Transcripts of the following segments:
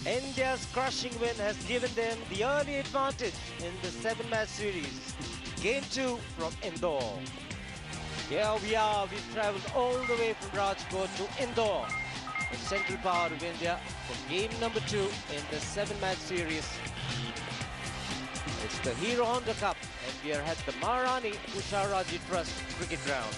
India's crushing win has given them the early advantage in the 7-match series. Game 2 from Indore. Here we are, we've travelled all the way from Rajkot to Indore, the central part of India, for game number 2 in the 7-match series. It's the Hero Honda Cup and we are at the Maharani Usharaji Trust cricket ground.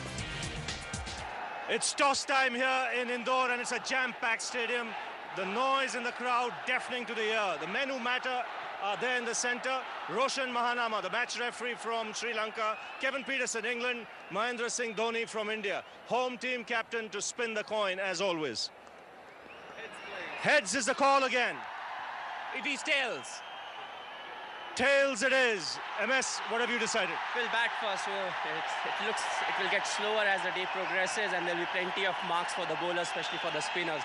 It's toss time here in Indore and it's a jam-packed stadium. The noise in the crowd deafening to the ear. The men who matter are there in the centre. Roshan Mahanama, the match referee from Sri Lanka. Kevin Peterson, England. Mahendra Singh Dhoni from India. Home team captain to spin the coin as always. Heads is the call again. It is tails. Tails it is. MS, what have you decided? We'll bat first. So it will get slower as the day progresses, and there'll be plenty of marks for the bowlers, especially for the spinners.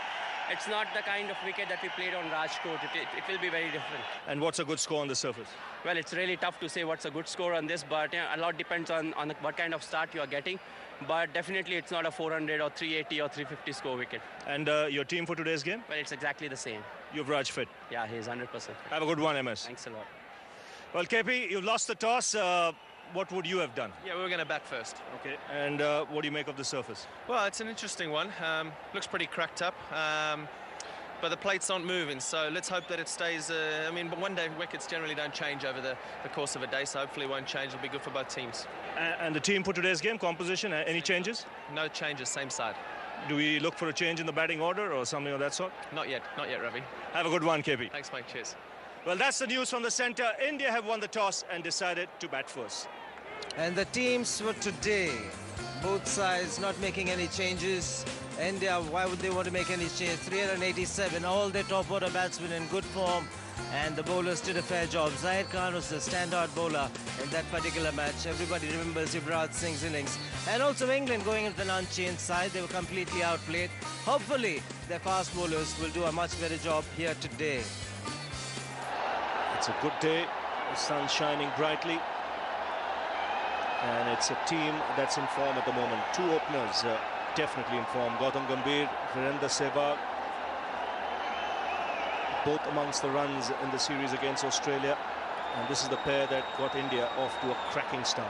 It's not the kind of wicket that we played on Rajkot. It will be very different. And what's a good score on the surface? Well, it's really tough to say what's a good score on this, but a lot depends on what kind of start you are getting. But definitely it's not a 400 or 380 or 350 score wicket. And your team for today's game? Well, it's exactly the same. You've Raj fit? Yeah, he's 100%. Have a good one, MS. Thanks a lot. Well, KP, you lost the toss. What would you have done? Yeah, we were going to bat first. Okay. And what do you make of the surface? Well, it's an interesting one. Looks pretty cracked up. But the plates aren't moving, so let's hope that it stays. But one-day wickets generally don't change over the course of a day, so hopefully it won't change. It'll be good for both teams. And the team for today's game, composition, any changes? No changes, same side. Do we look for a change in the batting order or something of that sort? Not yet, Ravi. Have a good one, KP. Thanks, mate. Cheers. Well, that's the news from the centre. India have won the toss and decided to bat first. And the teams for today, both sides not making any changes. India, why would they want to make any change? 387, all their top order batsmen in good form, and the bowlers did a fair job. Zahir Khan was the standout bowler in that particular match. Everybody remembers Yuvraj Singh's innings. And also England going into an unchanged side. They were completely outplayed. Hopefully their fast bowlers will do a much better job here today. It's a good day, the sun shining brightly, and it's a team that's in form at the moment. Two openers definitely in form. Gautam Gambhir, Virendra Sehwag, both amongst the runs in the series against Australia, and this is the pair that got India off to a cracking start.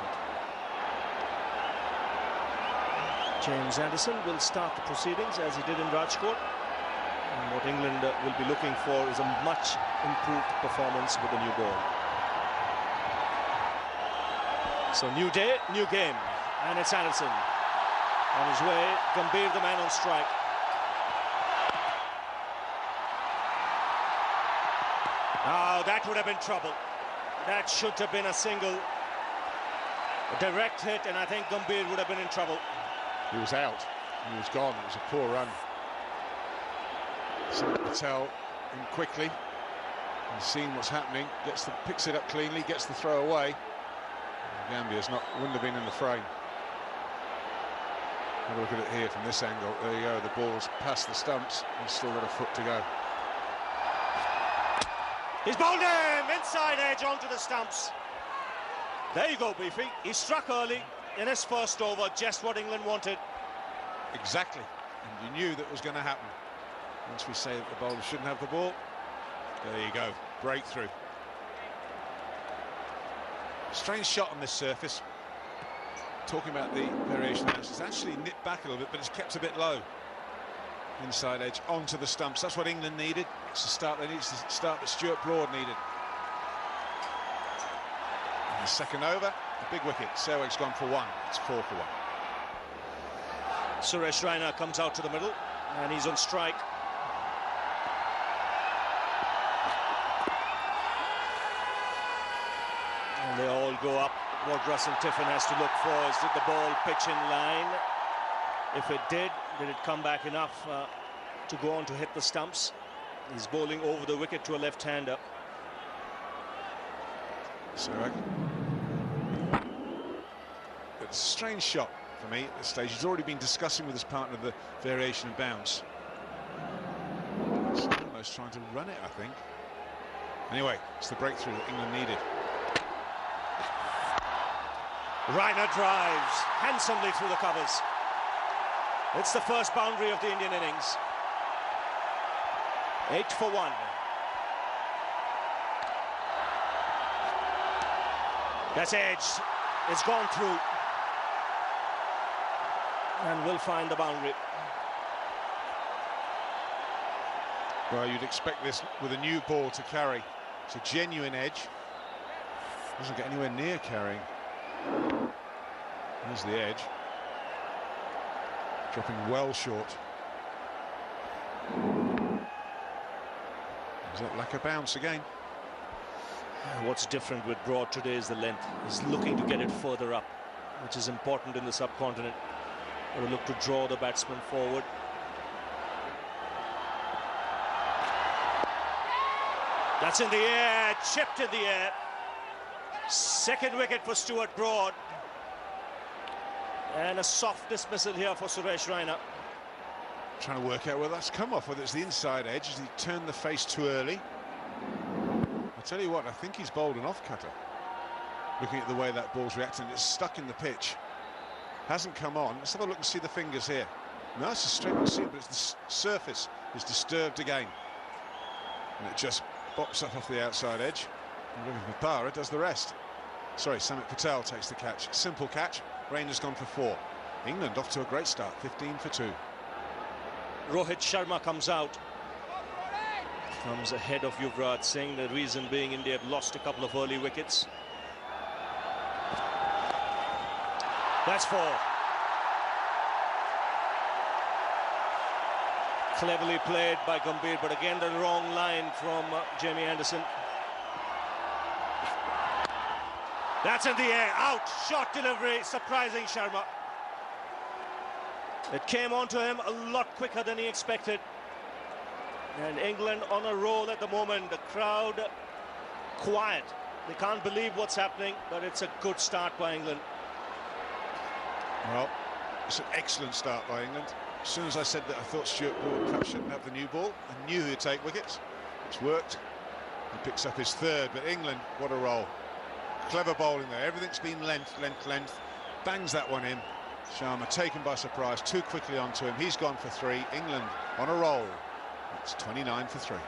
James Anderson will start the proceedings as he did in Rajkot. And what England will be looking for is a much improved performance with a new ball. So new day, new game, and it's Anderson. On his way, Gambhir the man on strike. Now that would have been trouble. That should have been a single. A direct hit, and I think Gambhir would have been in trouble. He was out, he was gone, it was a poor run. So Patel in quickly, he's seen what's happening, picks it up cleanly, gets the throw away. Gambier's wouldn't have been in the frame. Have a look at it here from this angle. There you go, the ball's past the stumps, he's still got a foot to go. He's bowled him inside edge onto the stumps. There you go, Beefy. He struck early in his first over, just what England wanted. Exactly, and you knew that was going to happen. Once we say that the bowler shouldn't have the ball, there you go, breakthrough. Strange shot on this surface. Talking about the variation, it's actually nipped back a little bit, but it's kept a bit low. Inside edge onto the stumps. That's what England needed. It's the start they need. It's the start that Stuart Broad needed. And the second over, a big wicket. Sehwag's gone for one. It's 4 for 1. Suresh Raina comes out to the middle, and he's on strike. And they all go up. What Russell Tiffin has to look for is, did the ball pitch in line? If it did it come back enough to go on to hit the stumps? He's bowling over the wicket to a left-hander. Sehwag. It's a strange shot for me at this stage. He's already been discussing with his partner the variation of bounce. He's almost trying to run it, I think. Anyway, it's the breakthrough that England needed. Raina drives handsomely through the covers. It's the first boundary of the Indian innings. 8 for 1. That's edge. It's gone through. And will find the boundary. Well, you'd expect this with a new ball to carry. It's a genuine edge. Doesn't get anywhere near carrying. There's the edge. Dropping well short. Is that lack of bounce again? What's different with Broad today is the length. He's looking to get it further up, which is important in the subcontinent. Or look to draw the batsman forward. That's in the air, chipped in the air. Second wicket for Stuart Broad. And a soft dismissal here for Suresh Raina. Trying to work out where that's come off, whether it's the inside edge as he turned the face too early. I'll tell you what, I think he's bowled an off-cutter. Looking at the way that ball's reacting, it's stuck in the pitch. Hasn't come on. Let's have a look and see the fingers here. No, it's a straight on seam, but it's the surface is disturbed again. And it just bops up off the outside edge. And Papara does the rest. Sorry, Samit Patel takes the catch. Simple catch. Raina's gone for 4. England off to a great start, 15 for 2. Rohit Sharma comes out. Comes ahead of Yuvraj Singh. The reason being India had lost a couple of early wickets. That's 4. Cleverly played by Gambhir, but again the wrong line from Jamie Anderson. That's in the air, out, short delivery, surprising Sharma. It came onto him a lot quicker than he expected. And England on a roll at the moment. The crowd quiet. They can't believe what's happening, but it's a good start by England. Well, it's an excellent start by England. As soon as I said that I thought Stuart Broad perhaps shouldn't have the new ball, I knew he'd take wickets. It's worked. He picks up his 3rd, but England, what a roll. Clever bowling there. Everything's been length. Bangs that one in. Sharma taken by surprise, too quickly onto him. He's gone for 3. England on a roll. It's 29 for 3.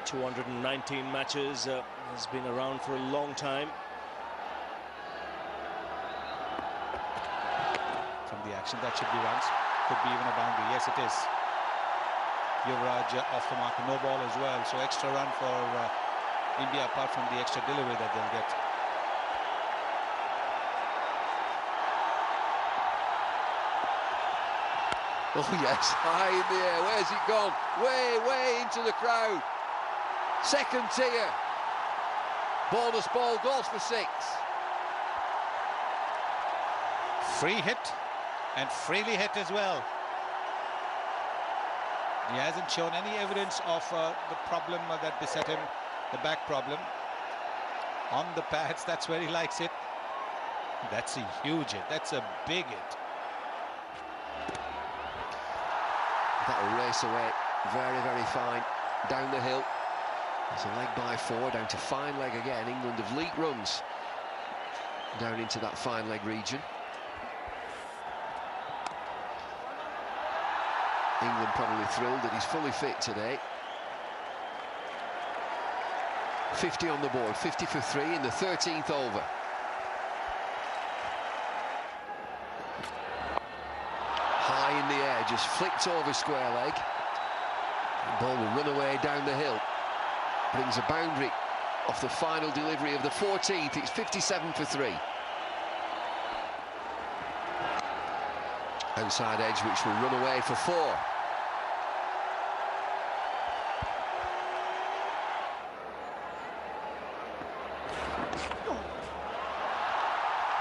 .219 matches, has been around for a long time. From the action, that should be runs. Could be even a boundary. Yes, it is. Yuvraj off the mark, no ball as well. So extra run for India, apart from the extra delivery that they'll get. Oh yes, high in the air. Where's it gone? Way into the crowd. Second tier. Bonus ball goes for 6. Free hit and freely hit as well. He hasn't shown any evidence of the problem that beset him, the back problem. On the pads, that's where he likes it. That's a huge hit. That's a big hit. That'll race away. Very fine. Down the hill. It's a leg by 4, down to fine leg again. England have leaked runs down into that fine leg region. England probably thrilled that he's fully fit today. 50 on the board, 50 for 3 in the 13th over. High in the air, just flicked over square leg. The ball will run away down the hill. Brings a boundary off the final delivery of the 14th. It's 57 for 3. Outside edge, which will run away for 4.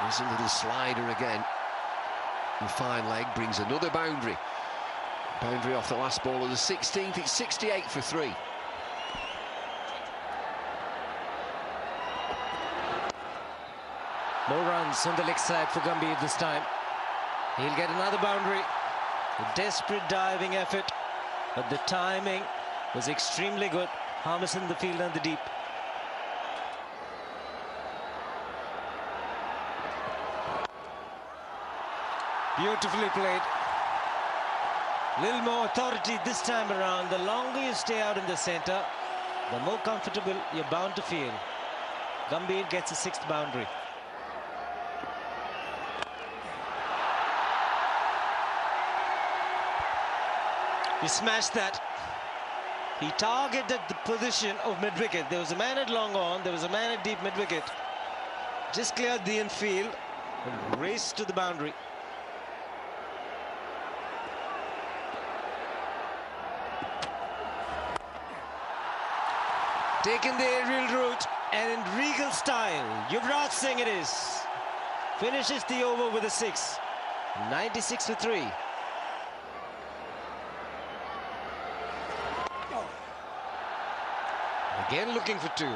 There's a little slider again. And fine leg brings another boundary. Boundary off the last ball of the 16th. It's 68 for 3. More runs on the leg side for Gambhir this time. He'll get another boundary. A desperate diving effort, but the timing was extremely good. Harmless in the field and the deep. Beautifully played. Little more authority this time around. The longer you stay out in the centre, the more comfortable you're bound to feel. Gambhir gets a 6th boundary. He smashed that. He targeted the position of mid-wicket. There was a man at long on, there was a man at deep mid-wicket. Just cleared the infield and raced to the boundary. Taken the aerial route and in regal style, Yuvraj Singh it is. Finishes the over with a 6. 96 for 3. Again looking for 2.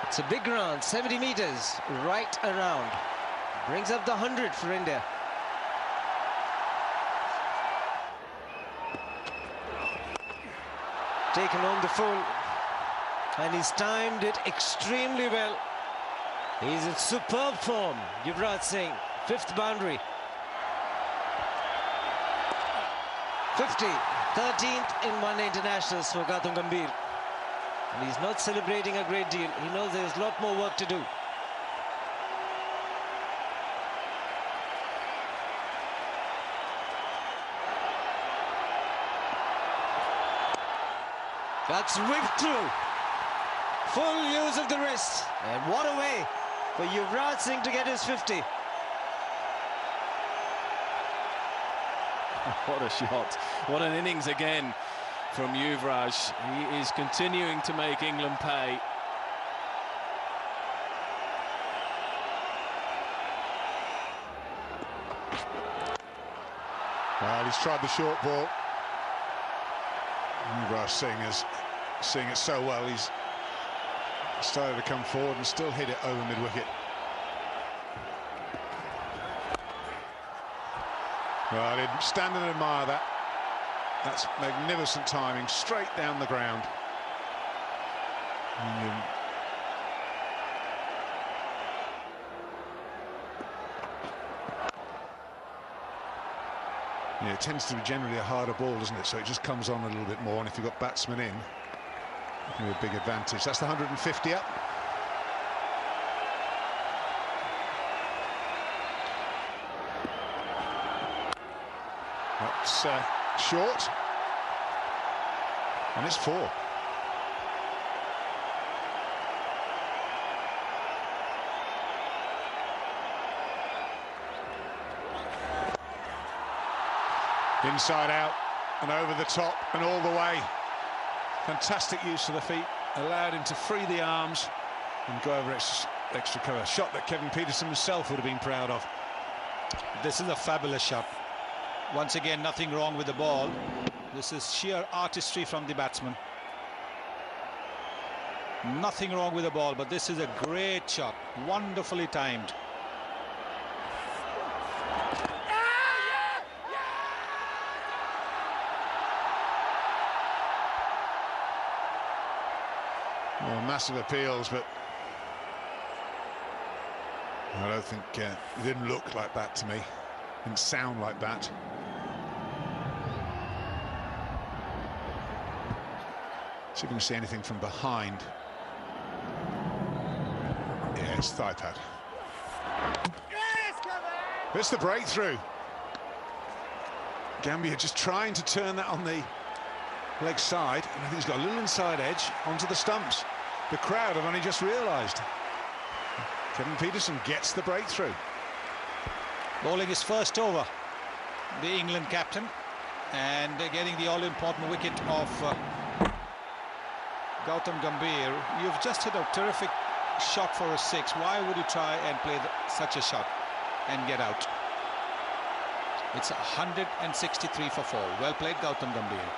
It's a big round, 70 meters, right around. Brings up the 100 for India. Taken on the full, and he's timed it extremely well. He's in superb form, Yuvraj Singh. 5th boundary. 50, 13th in one-day internationals for Gautam Gambhir. And he's not celebrating a great deal. He knows there's a lot more work to do. That's whipped through. Full use of the wrist. And what a way for Yuvraj Singh to get his 50. What a shot. What an innings again from Yuvraj. He is continuing to make England pay. Well, he's tried the short ball. Yuvraj Singh is seeing it so well. He's started to come forward and still hit it over mid-wicket. Well, he'd stand and admire that. That's magnificent timing, straight down the ground. Yeah, it tends to be generally a harder ball, doesn't it? So it just comes on a little bit more, and if you've got batsmen in, it can be a big advantage. That's the 150 up. That's short, and it's 4. Inside out and over the top and all the way. Fantastic use of the feet, allowed him to free the arms and go over extra cover. A shot that Kevin Peterson himself would have been proud of. This is a fabulous shot. Once again, nothing wrong with the ball. This is sheer artistry from the batsman. Nothing wrong with the ball, but this is a great shot, wonderfully timed. Well, massive appeals, but I don't think it didn't look like that to me. Didn't sound like that. See if we can see anything from behind. Yeah, it's thigh pad. It's the breakthrough. Gambia just trying to turn that on the leg side, and I think he's got a little inside edge onto the stumps. The crowd have only just realised. Kevin Peterson gets the breakthrough. Bowling his first over, the England captain, and getting the all-important wicket of Gautam Gambhir. You've just hit a terrific shot for a 6. Why would you try and play such a shot and get out? It's 163 for 4. Well played, Gautam Gambhir.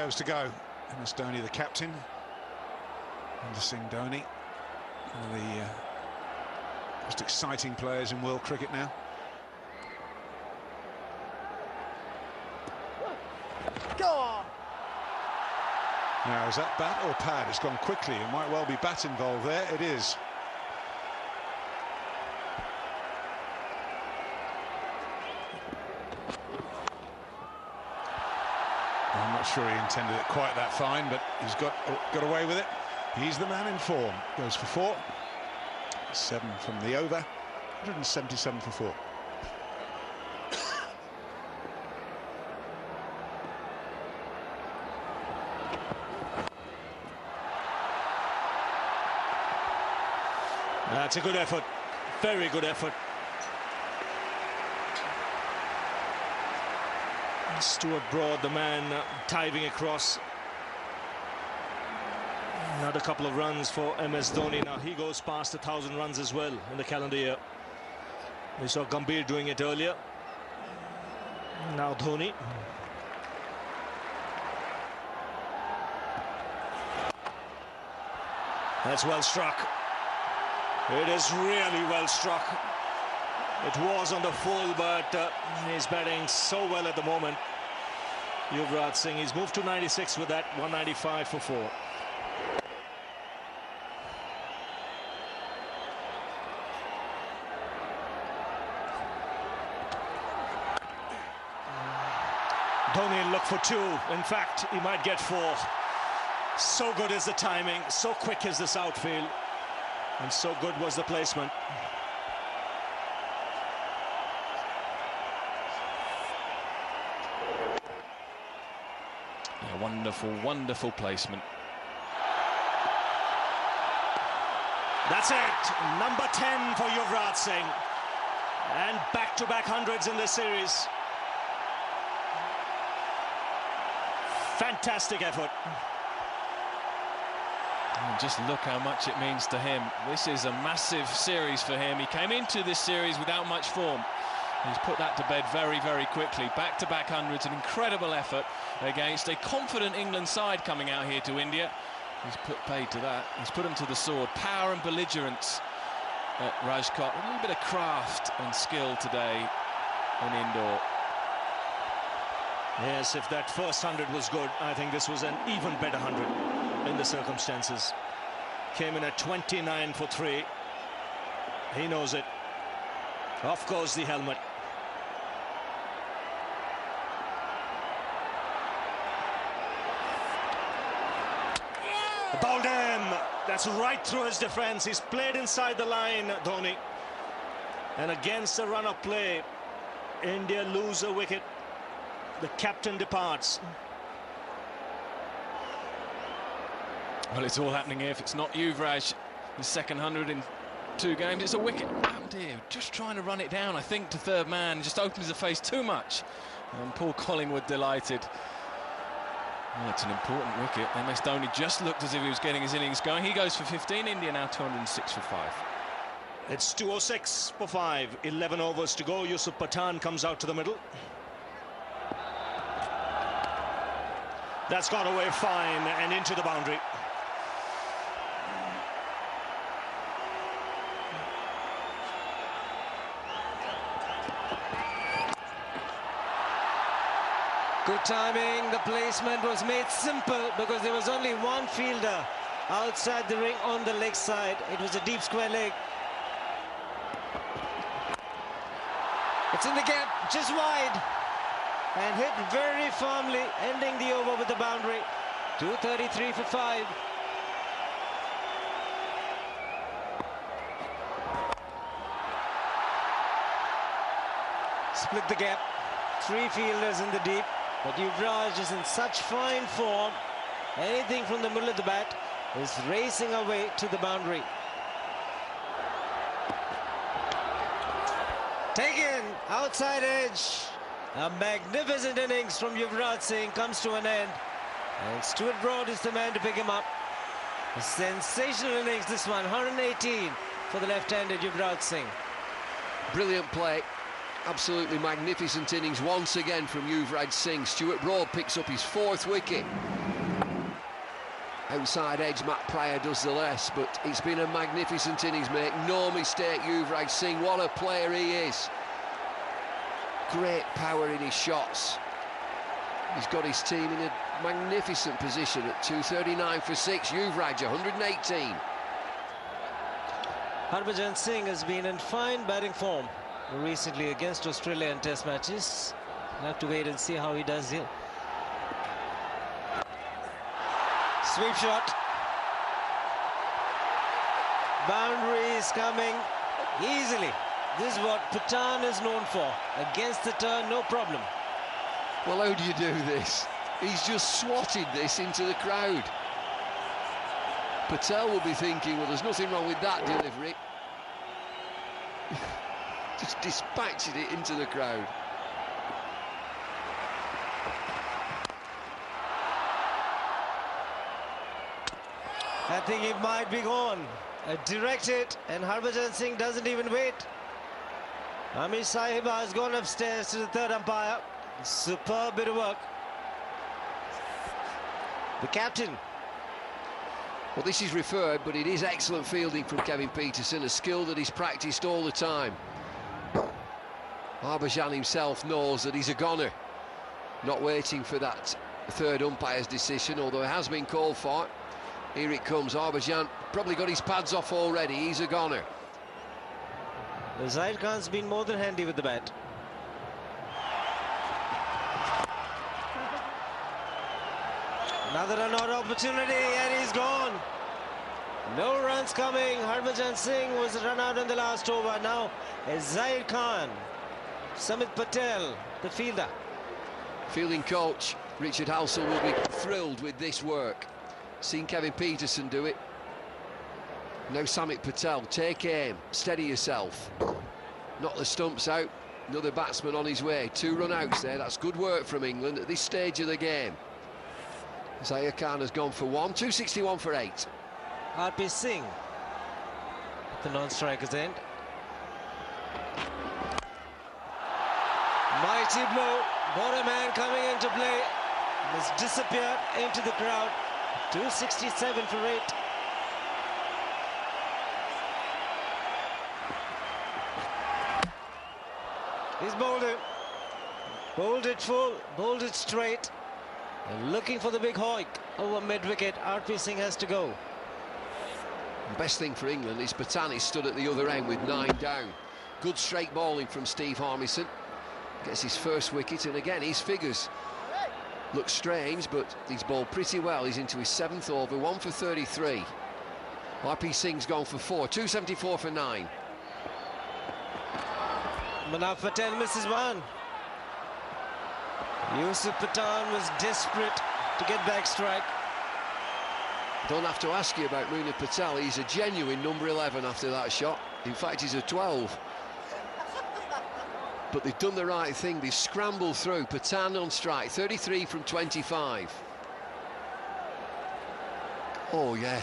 Overs to go. MS Dhoni, the captain. Mahendra Singh Dhoni, one of the most exciting players in world cricket now. Go on. Now, is that bat or pad? It's gone quickly. It might well be bat involved there. It is. I'm not sure he intended it quite that fine, but he's got away with it. He's the man in form. Goes for 4. 7 from the over. 177 for 4. That's a good effort. Very good effort. Stuart Broad, the man diving across. Another couple of runs for MS Dhoni. Now he goes past 1,000 runs as well in the calendar year. We saw Gambhir doing it earlier. Now Dhoni. That's well struck. It is really well struck. It was on the full, but he's batting so well at the moment. Yuvraj Singh, he's moved to 96 with that, 195 for 4. Dhoni look for 2. In fact, he might get 4. So good is the timing, so quick is this outfield, and so good was the placement. Yeah, wonderful, wonderful placement. That's it. Number 10 for Yuvraj Singh. And back-to-back hundreds in this series. Fantastic effort. And just look how much it means to him. This is a massive series for him. He came into this series without much form. He's put that to bed very, very quickly. Back-to-back hundreds, an incredible effort against a confident England side coming out here to India. He's put paid to that. He's put them to the sword. Power and belligerence at Rajkot. A little bit of craft and skill today in indoor. Yes, if that first 100 was good, I think this was an even better 100 in the circumstances. Came in at 29 for 3. He knows it. Off goes the helmet. Bowled him. That's right through his defense. He's played inside the line, Dhoni. And against the run of play, India lose a wicket. The captain departs. Well, it's all happening here. If it's not Yuvraj, his second 100 in 2 games, it's a wicket. Oh dear, just trying to run it down, I think, to third man. Just opens the face too much. And Paul Collingwood delighted. Well, it's an important wicket. MS Dhoni just looked as if he was getting his innings going. He goes for 15. India now 206 for 5. It's 206 for 5. 11 overs to go. Yusuf Pathan comes out to the middle. That's got away fine and into the boundary. Good timing. The placement was made simple because there was only one fielder outside the ring on the leg side. It was a deep square leg. It's in the gap, just wide. And hit very firmly, ending the over with the boundary. 233 for 5. Split the gap. 3 fielders in the deep. But Yuvraj is in such fine form. Anything from the middle of the bat is racing away to the boundary. Taken, outside edge. A magnificent innings from Yuvraj Singh comes to an end. And Stuart Broad is the man to pick him up. A sensational innings, this one. 118 for the left-handed Yuvraj Singh. Brilliant play. Absolutely magnificent innings once again from Yuvraj Singh. Stuart Broad picks up his 4th wicket. Outside edge, Matt Pryor does the less, but it's been a magnificent innings, make no mistake. Yuvraj Singh, what a player he is. Great power in his shots. He's got his team in a magnificent position at 239 for 6. Yuvraj 118. Harbhajan Singh has been in fine batting form recently against Australia in test matches. We'll have to wait and see how he does here. Sweep shot. Boundaries coming easily. This is what Pathan is known for. Against the turn, no problem. Well, how do you do this? He's just swatted this into the crowd. Patel will be thinking, well, there's nothing wrong with that delivery. Just dispatched it into the crowd. I think it might be gone. Direct it, and Harbhajan Singh doesn't even wait. Amish Sahiba has gone upstairs to the third umpire. Superb bit of work. The captain. Well, this is referred, but it is excellent fielding from Kevin Pietersen, a skill that he's practiced all the time. Harbhajan himself knows that he's a goner. Not waiting for that third umpire's decision, although it has been called for. Here it comes. Harbhajan probably got his pads off already. He's a goner. Zaid Khan's been more than handy with the bat. Another run-out opportunity, and he's gone. No runs coming. Harbhajan Singh was run out in the last over. Now is Zaid Khan. Samit Patel, the fielder. Fielding coach Richard Halsall will be thrilled with this work. Seen Kevin Pietersen do it. Now Samit Patel, take aim, steady yourself. Knock the stumps out. Another batsman on his way. 2 run-outs there. That's good work from England at this stage of the game. Zaid Khan has gone for 1. 261 for 8. RP Singh at the non-striker's end. Mighty blow. Border man coming into play. Has disappeared into the crowd. 267 for 8. He's bowled it. Bowled it full, bowled it straight. And looking for the big hoik over mid-wicket. RP Singh has to go. The best thing for England is Pathan is stood at the other end with 9 down. Good straight bowling from Steve Harmison. Gets his first wicket, and again his figures look strange, but he's bowled pretty well. He's into his 7th over, 1 for 33. RP Singh's gone for 4. 274 for 9. Manaf Patel misses one. Yusuf Pathan was desperate to get back strike. Don't have to ask you about Munir Patel. He's a genuine number 11 after that shot. In fact, he's a 12. But they've done the right thing. They've scrambled through. Pathan on strike, 33 from 25. Oh, yeah.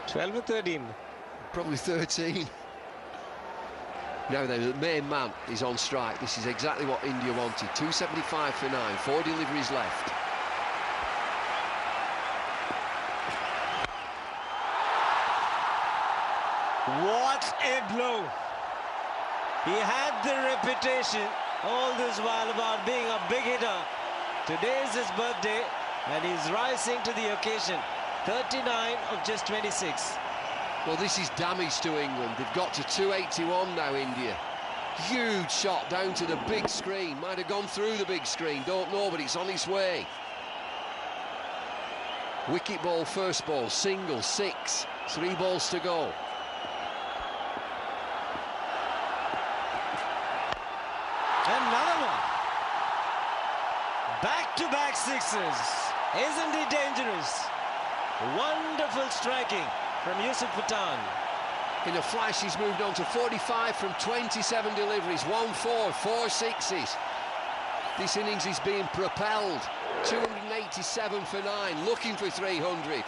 12 and 13. Probably 13. Now then, the main man is on strike. This is exactly what India wanted. 275 for 9. 4 deliveries left. What a blow. He had the reputation all this while about being a big hitter. Today is his birthday and he's rising to the occasion. 39 of just 26. Well, this is damage to England. They've got to 281 now, India. Huge shot down to the big screen. Might have gone through the big screen, don't know, but it's on its way. Wicket ball, first ball, single, 6. 3 balls to go. Another one. Back-to-back sixes. Isn't he dangerous? Wonderful striking from Yusuf Pathan. In a flash, he's moved on to 45 from 27 deliveries. 1-4, 4 sixes. This innings is being propelled. 287 for 9, looking for 300.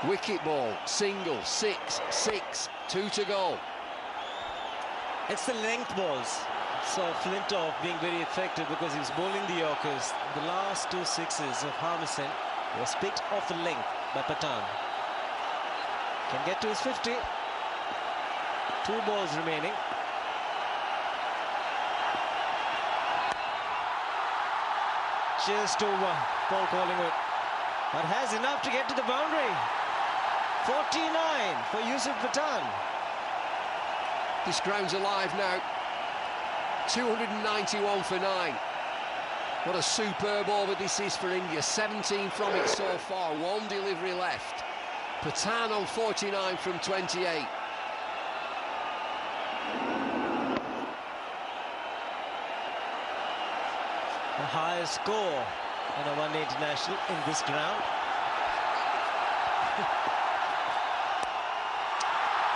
Wicket ball, single, 6, 6, 2 to go. It's the length balls. So Flintoff being very effective because he was bowling the Yorkers. The last 2 sixes of Harmison was picked off the length by Pathan. Can get to his 50. 2 balls remaining. just over Paul Collingwood, but has enough to get to the boundary. 49 for Yusuf Pathan. This ground's alive now. 291 for 9. What a superb over this is for India. 17 from it so far, one delivery left. Pathan on 49 from 28. The highest score in a one-day international in this ground.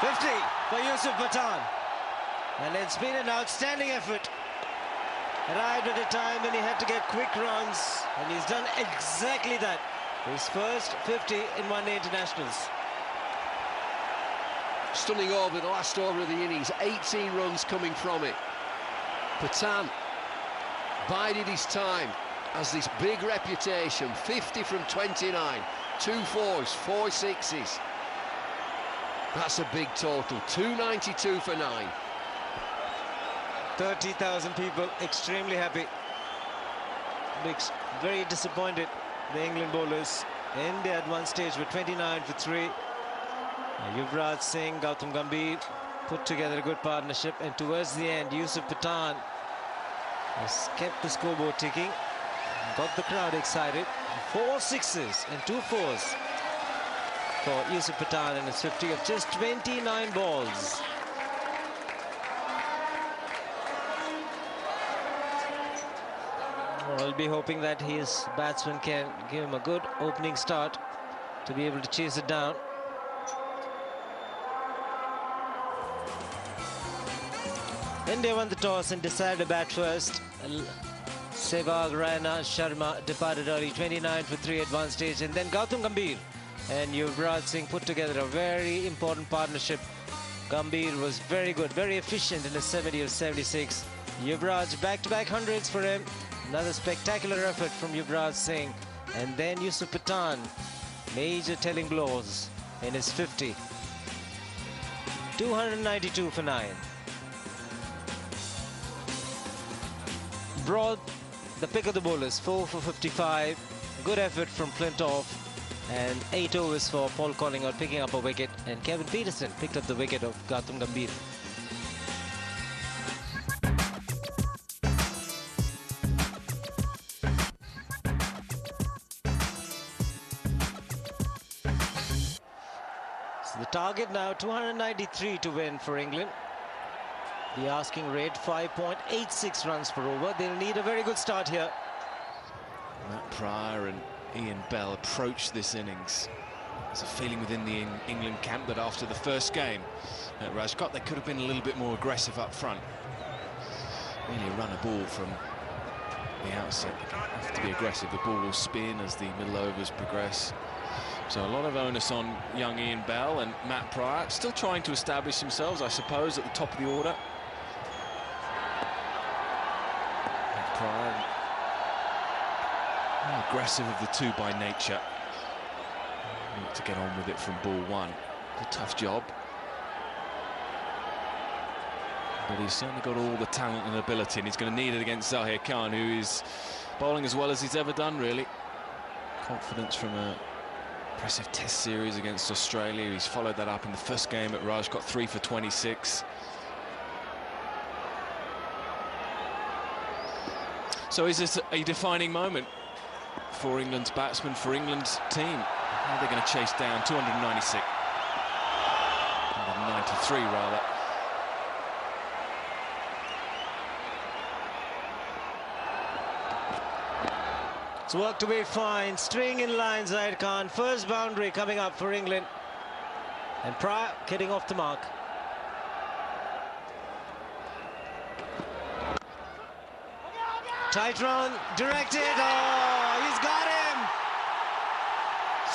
50 for Yusuf Pathan. And it's been an outstanding effort. Arrived at a time when he had to get quick runs, and he's done exactly that. His first 50 in one-day internationals. Stunning over the last over of the innings. 18 runs coming from it. Pathan bided his time, has this big reputation. 50 from 29, 2 fours, 4 sixes. That's a big total. 292 for 9. 30,000 people extremely happy. Very disappointed, the England bowlers. India at one stage were 29 for 3. Yuvraj Singh, Gautam Gambhir put together a good partnership, and towards the end Yusuf Pathan has kept the scoreboard ticking, got the crowd excited. 4 sixes and 2 fours for Yusuf Pathan in his 50 of just 29 balls. I'll be hoping that his batsman can give him a good opening start to be able to chase it down. India won the toss and decided to bat first. Sehwag, Raina, Sharma departed early, 29 for 3 at one stage, and then Gautam Gambhir and Yuvraj Singh put together a very important partnership. Gambhir was very good, very efficient in his 70 of 76. Yuvraj back-to-back hundreds for him. Another spectacular effort from Yuvraj Singh. And then Yusuf Pathan, major telling blows in his 50. 292 for 9. Broad, the pick of the bowlers, 4 for 55. Good effort from Flintoff. And 8 overs for Paul Collingwood, picking up a wicket. And Kevin Peterson picked up the wicket of Gautam Gambhir. The target now 293 to win for England. The asking rate 5.86 runs per over. They'll need a very good start here. Matt Pryor and Ian Bell approached this innings. There's a feeling within the England camp that after the first game at Rajkot they could have been a little bit more aggressive up front. Really run a ball from the outset. They have to be aggressive. The ball will spin as the middle overs progress. So a lot of onus on young Ian Bell and Matt Pryor, still trying to establish themselves, I suppose, at the top of the order. Matt Pryor, more aggressive of the two by nature. Need to get on with it from ball one. A tough job. But he's certainly got all the talent and ability, and he's going to need it against Zahir Khan, who is bowling as well as he's ever done, really. Confidence from a impressive test series against Australia. He's followed that up in the first game at Rajkot, 3 for 26. So is this a defining moment for England's batsmen, for England's team? How are they going to chase down 296? 193 rather. It's worked away fine. String in line, Zahir Khan. First boundary coming up for England. And Pryor getting off the mark. Tight run, directed. Oh, he's got him.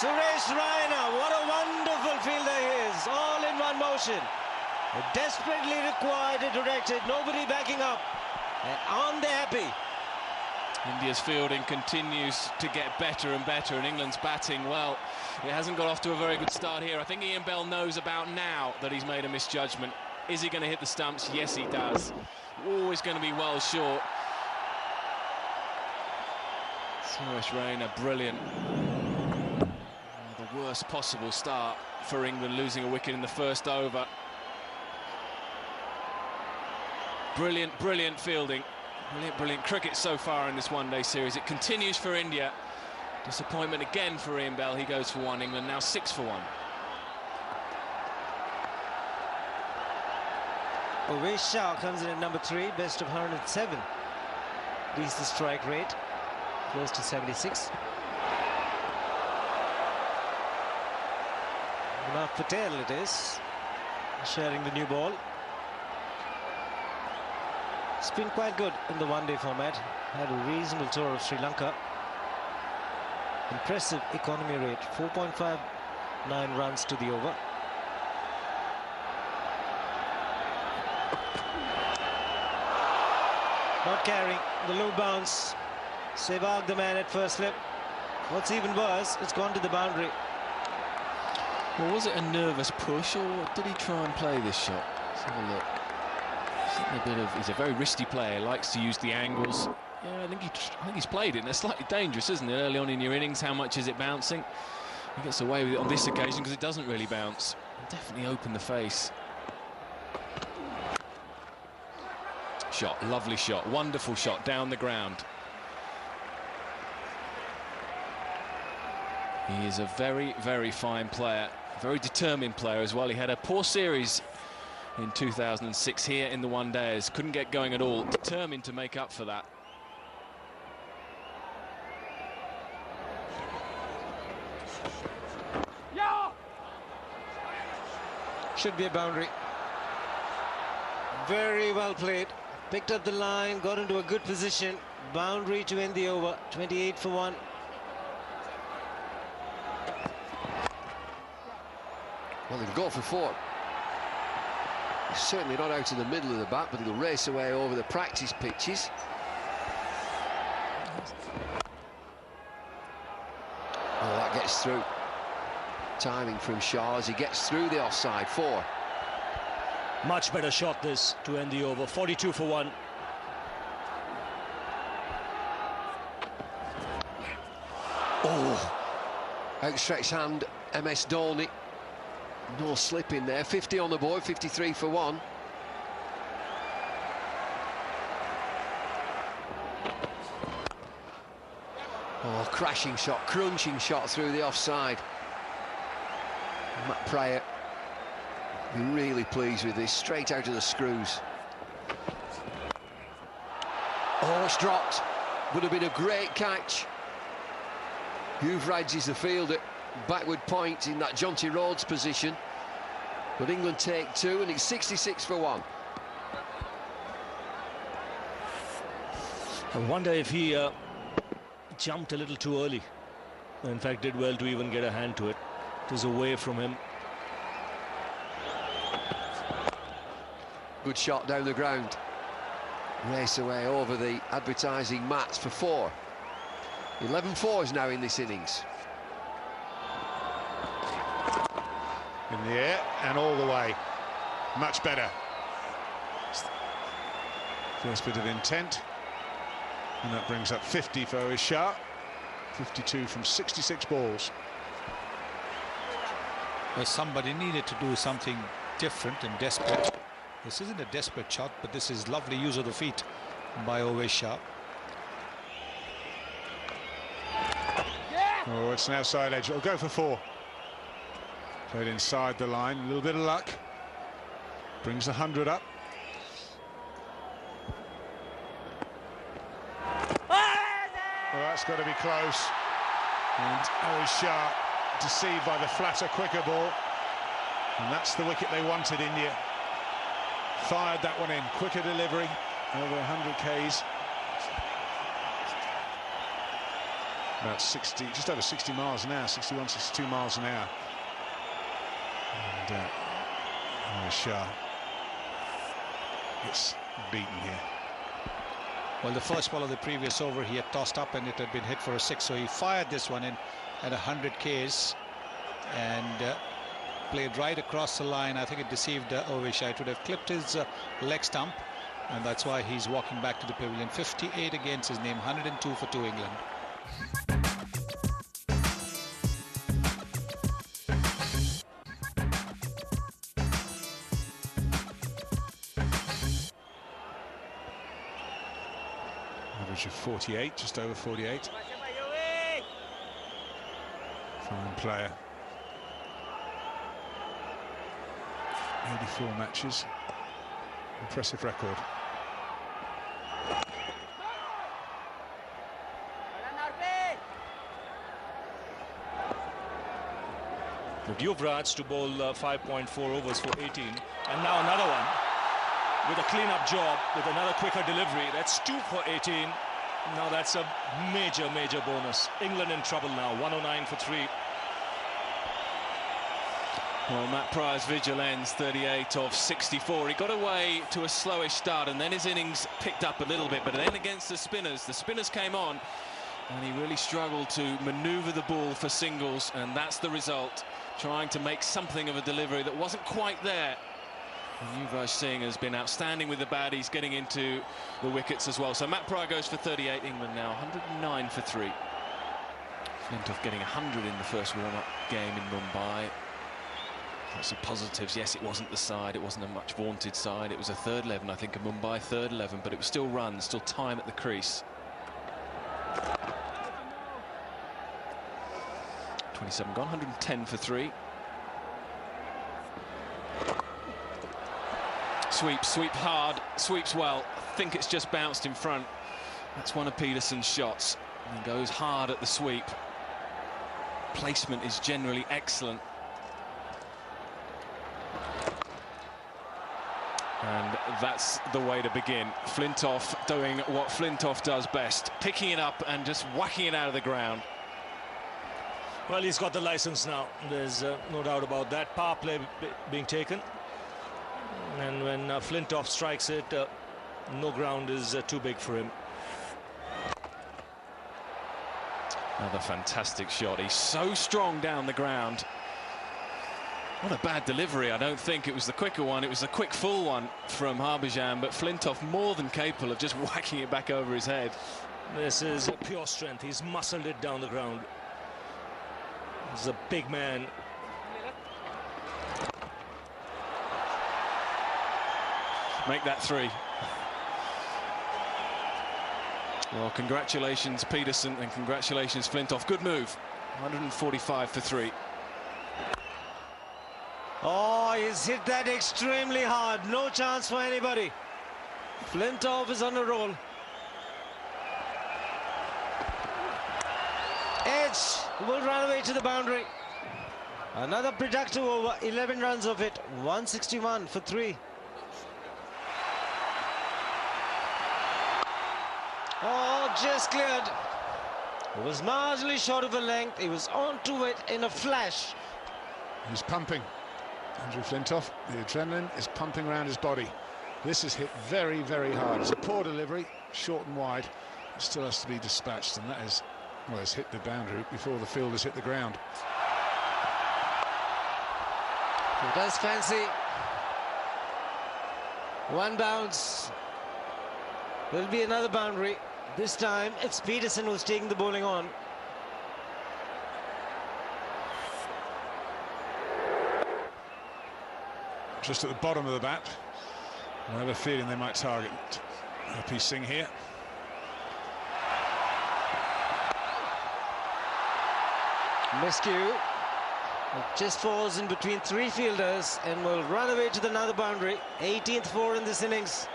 Suresh Raina, what a wonderful fielder he is. All in one motion. Desperately required and directed. Nobody backing up. And on the happy. India's fielding continues to get better and better, and England's batting, well, it hasn't got off to a very good start here. I think Ian Bell knows about now that he's made a misjudgment. Is he going to hit the stumps? Yes, he does. Always going to be well short. Suresh Raina, brilliant. The worst possible start for England, losing a wicket in the first over. Brilliant, brilliant fielding. Brilliant, brilliant cricket so far in this one-day series. It continues for India. Disappointment again for Ian Bell. He goes for one. England now 6 for 1. Umesh Shah comes in at number 3, best of 107. Leads the strike rate, close to 76. Now Patel it is, sharing the new ball. It's been quite good in the one-day format. Had a reasonable tour of Sri Lanka. Impressive economy rate, 4.59 runs to the over. Not carrying, the low bounce. Sehwag the man at first slip. What's even worse, it's gone to the boundary. Well, was it a nervous push, or did he try and play this shot? Let's have a look. He's a very risky player, likes to use the angles. Yeah, I think he's played it, and it's slightly dangerous, isn't it? Early on in your innings, how much is it bouncing? He gets away with it on this occasion because it doesn't really bounce. Definitely open the face. Shot, lovely shot, wonderful shot down the ground. He is a very, very fine player, very determined player as well. He had a poor series in 2006 here in the one-days. Couldn't get going at all. Determined to make up for that. Should be a boundary. Very well played. Picked up the line, got into a good position. Boundary to end the over. 28 for 1. Well, they've got for 4. He's certainly not out in the middle of the bat, but he'll race away over the practice pitches. Oh, that gets through. Timing from Shah as he gets through the offside. 4. Much better shot this to end the over. 42 for 1. Oh, outstretched hand, MS Dhoni. No slip in there. 50 on the board, 53 for 1. Oh, crashing shot, crunching shot through the offside. Matt Pryor be really pleased with this, straight out of the screws. Oh, it's dropped. Would have been a great catch. Yuvraj is the fielder, backward point in that Jonty Rhodes position. But England take 2, and it's 66 for 1. I wonder if he jumped a little too early. In fact, did well to even get a hand to it. It was away from him. Good shot down the ground. Race away over the advertising mats for 4. 11 fours now in this innings. In the air and all the way. Much better. First bit of intent. And that brings up 50 for Umesh Shah. 52 from 66 balls. Well, somebody needed to do something different and desperate. This isn't a desperate shot, but this is lovely use of the feet by Umesh Shah. Oh, it's an outside edge. It'll go for 4. Played inside the line. A little bit of luck. Brings the 100 up. Well, that's got to be close. And Umesh Shah deceived by the flatter, quicker ball. And that's the wicket they wanted, India. Fired that one in. Quicker delivery. Over 100 Ks. About 60, just over 60 miles an hour, 61, 62 miles an hour. And Umesh Shah gets beaten here. Well, the first ball of the previous over, he had tossed up and it had been hit for a 6, so he fired this one in at 100 Ks and played right across the line. I think it deceived Umesh Shah. It would have clipped his leg stump, and that's why he's walking back to the pavilion. 58 against his name, 102 for 2 England. Average of 48, just over 48. Fine player. 84 matches. Impressive record. But Yuvraj to bowl 5.4 overs for 18. And now another one with a clean-up job, with another quicker delivery. That's 2 for 18. Now that's a major, major bonus. England in trouble now, 109 for 3. Well, Matt Pryor's vigil ends 38 of 64. He got away to a slowish start and then his innings picked up a little bit, but then against the spinners came on and he really struggled to manoeuvre the ball for singles, and that's the result. Trying to make something of a delivery that wasn't quite there. And Yuvraj Singh has been outstanding with the baddies, getting into the wickets as well. So Matt Pryor goes for 38, England now 109 for 3. Flintoff getting 100 in the first warm-up game in Mumbai. Lots of positives. Yes, it wasn't the side, it wasn't a much vaunted side. It was a third 11, I think, a Mumbai third 11, but it was still runs, still time at the crease. 27 gone, 110 for 3. Sweep hard, sweeps well. I think it's just bounced in front. That's one of Peterson's shots. He goes hard at the sweep. Placement is generally excellent. And that's the way to begin. Flintoff doing what Flintoff does best, picking it up and just whacking it out of the ground. Well, he's got the license now. There's no doubt about that. Power play being taken. And when Flintoff strikes it, no ground is too big for him. Another fantastic shot. He's so strong down the ground. What a bad delivery. I don't think it was the quicker one. It was a quick full one from Harbhajan, but Flintoff more than capable of just whacking it back over his head. This is pure strength. He's muscled it down the ground. He's a big man. Make that 3. Well, congratulations Peterson and congratulations Flintoff. Good move. 145 for 3. Oh, he's hit that extremely hard. No chance for anybody. Flintoff is on a roll. Edge will run away to the boundary. Another productive over, 11 runs of it. 161 for 3. Oh, just cleared. It was marginally short of a length. He was onto it in a flash. He's pumping. Andrew Flintoff, the adrenaline is pumping around his body. This is hit very, very hard. It's a poor delivery, short and wide. It still has to be dispatched, and that is, well, it's hit the boundary before the field has hit the ground. He does fancy. One bounce. There'll be another boundary. This time it's Peterson who's taking the bowling on. Just at the bottom of the bat. I have a feeling they might target Harpreet Singh here. Miscue. It just falls in between 3 fielders and will run away to another boundary. 18th 4 in this innings.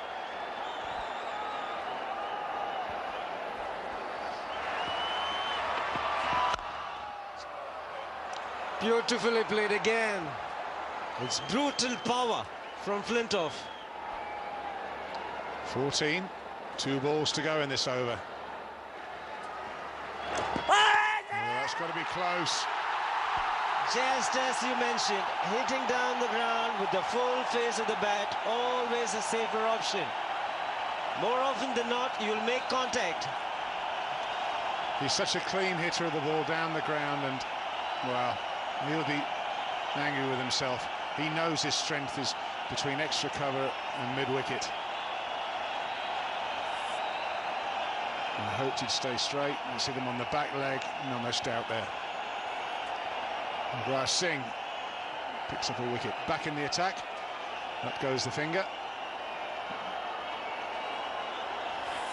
Beautifully played again. It's brutal power from Flintoff. 14, 2 balls to go in this over. Oh, that's got to be close. Just as you mentioned, hitting down the ground with the full face of the bat, always a safer option. More often than not, you'll make contact. He's such a clean hitter of the ball down the ground, and, well, he'll be angry with himself. He knows his strength is between extra cover and mid-wicket. I hoped he'd stay straight. You see them on the back leg, no much doubt there. Yuvraj Singh picks up a wicket. Back in the attack. Up goes the finger.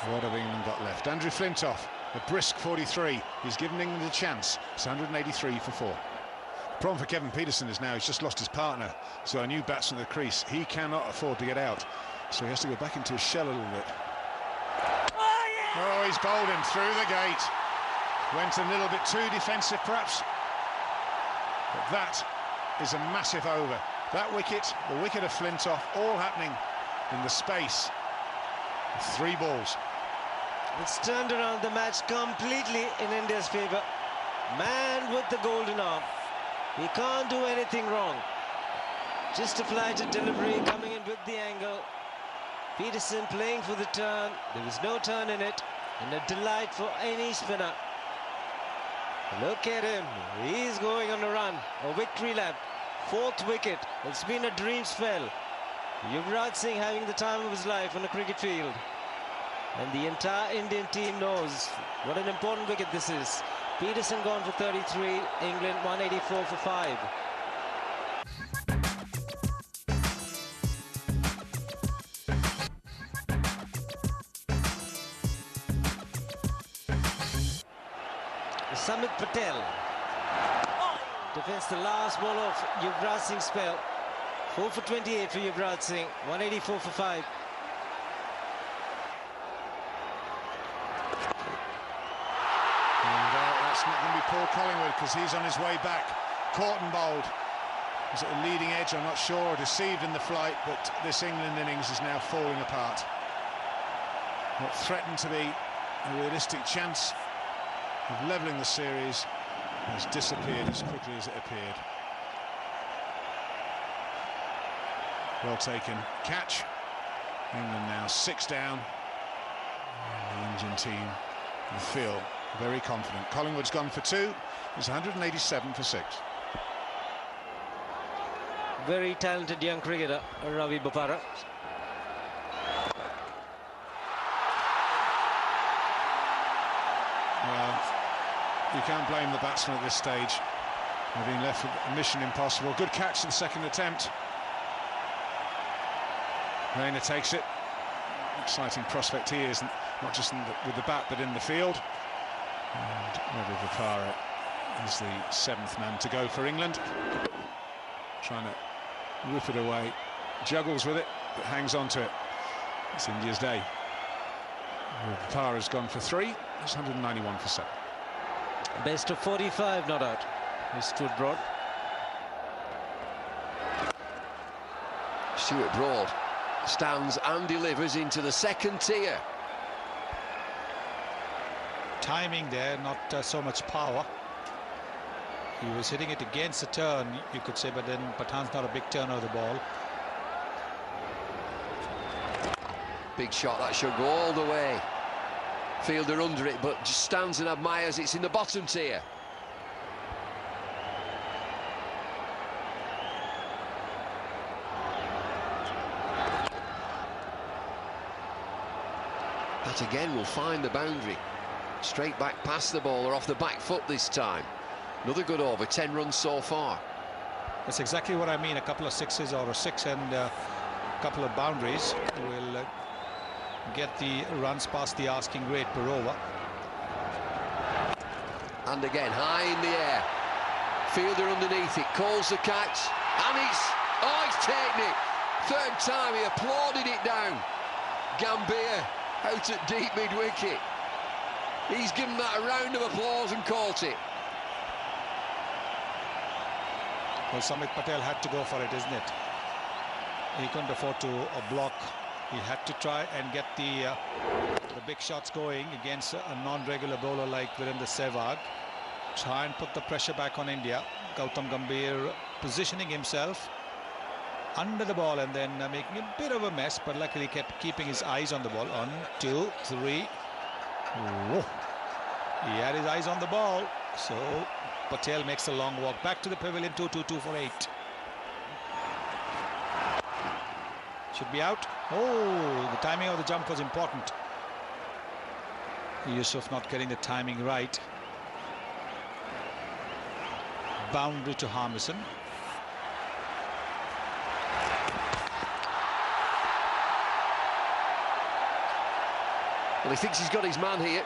What have England got left? Andrew Flintoff, a brisk 43. He's given England a chance. It's 183 for 4. The problem for Kevin Pietersen is now he's just lost his partner. So a new batsman at the crease. He cannot afford to get out. So he has to go back into his shell a little bit. Oh, he's bowled him through the gate. Went a little bit too defensive, perhaps. But that is a massive over. That wicket, the wicket of Flintoff, all happening in the space of 3 balls. It's turned around the match completely in India's favour. Man with the golden arm. He can't do anything wrong. Just a flight of delivery coming in with the angle. Pietersen playing for the turn. There was no turn in it. And a delight for any spinner. Look at him. He's going on a run. A victory lap. 4th wicket. It's been a dream spell. Yuvraj Singh having the time of his life on a cricket field. And the entire Indian team knows what an important wicket this is. Pietersen gone for 33. England 184 for 5. Samit Patel defends the last ball of Yuvraj Singh's spell. 4 for 28 for Yuvraj Singh, 184 for 5. And that's not going to be Paul Collingwood because he's on his way back. Caught and bowled. Was at a leading edge, I'm not sure, deceived in the flight, but this England innings is now falling apart. What threatened to be a realistic chance of levelling the series has disappeared as quickly as it appeared. Well taken catch. England now 6 down. And the Indian team will feel very confident. Collingwood's gone for 2. He's 187 for 6. Very talented young cricketer, Ravi Bopara. Well, you can't blame the batsman at this stage. They've been left with a mission impossible. Good catch in the second attempt. Rayner takes it. Exciting prospect he is, not just with the bat but in the field. And Ravi Bopara is the 7th man to go for England. Trying to whip it away. Juggles with it, but hangs on to it. It's India's day. Bopara's gone for 3. It's 191 for 7. Best of 45, not out. He stood Broad. Stuart Broad stands and delivers into the 2nd tier. Timing there, not so much power. He was hitting it against the turn, you could say, but then Pathan's not a big turner of the ball. Big shot, that should go all the way. Fielder under it, but just stands and admires. It's in the bottom tier. That again will find the boundary. Straight back past the ball, or off the back foot this time. Another good over, 10 runs so far. That's exactly what I mean. A couple of 6s or a 6 and a couple of boundaries will get the runs past the asking rate per over. And again, high in the air. Fielder underneath it, calls the catch, and he's taken it. 3rd time, he applauded it down. Gambier out at deep mid-wicket. He's given that a round of applause and caught it. Well, Samit Patel had to go for it, isn't it? He couldn't afford to block. He had to try and get the big shots going against a non-regular bowler like Virendra Sehwag. Try and put the pressure back on India. Gautam Gambhir positioning himself under the ball and then making a bit of a mess, but luckily kept keeping his eyes on the ball. 1, 2, 3. Whoa. He had his eyes on the ball, so Patel makes a long walk back to the pavilion. 2-2-2 for 8. Should be out. Oh, the timing of the jump was important. Yusuf not getting the timing right. Boundary to Harmison. Well, he thinks he's got his man here.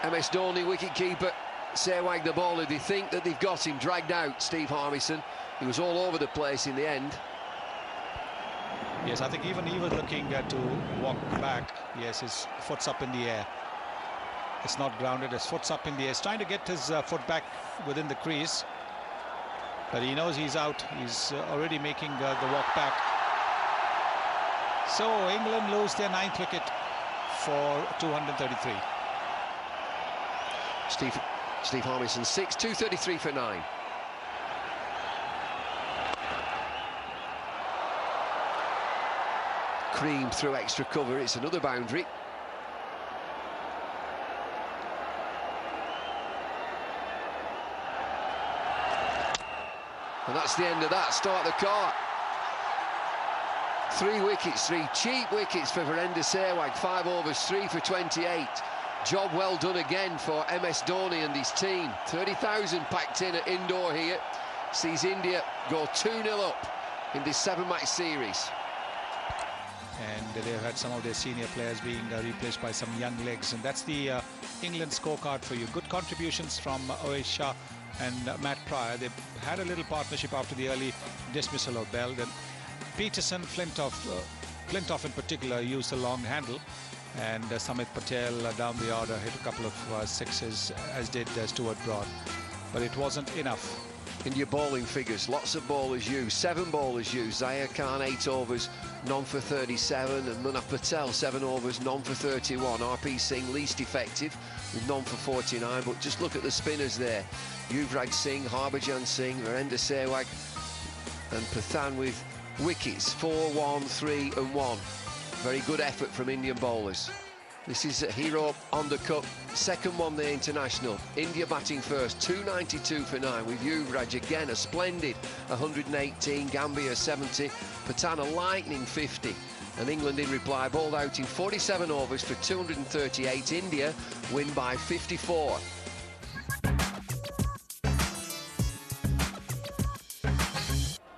MS Dhoni, wicket-keeper, Sehwag the bowler. They think that they've got him dragged out, Steve Harmison. He was all over the place in the end. Yes, I think even he was looking to walk back. Yes, his foot's up in the air. It's not grounded, his foot's up in the air. He's trying to get his foot back within the crease. But he knows he's out. He's already making the walk back. So England lose their 9th wicket for 233. Steve Harmison 6, 233 for 9. Cream through extra cover. It's another boundary. And that's the end of that. Start the car. 3 wickets, 3 cheap wickets for Virender Sehwag. 5 overs, 3 for 28. Job well done again for MS Dhoni and his team. 30,000 packed in at indoor here. Sees India go 2-0 up in this 7-match series. And they've had some of their senior players being replaced by some young legs. And that's the England scorecard for you. Good contributions from Oasis Shah and Matt Pryor. They had a little partnership after the early dismissal of Bell. Then Peterson, Flintoff in particular used a long handle, and Samit Patel down the order hit a couple of sixes, as did Stuart Broad, but it wasn't enough. In your bowling figures, lots of bowlers used. 7 bowlers used. Zahir Khan 8 overs, none for 37, and Munaf Patel 7 overs, none for 31. RP Singh least effective with none for 49. But just look at the spinners there: Yuvraj Singh, Harbhajan Singh, Virender Sehwag, and Pathan with wickets 4, 1, 3 and 1. Very good effort from Indian bowlers. This is a Hero on the cup, second one there international. India batting first, 292 for 9, with Yuvraj again a splendid 118, Gambia 70, Pathan a lightning 50, and England in reply bowled out in 47 overs for 238. India win by 54.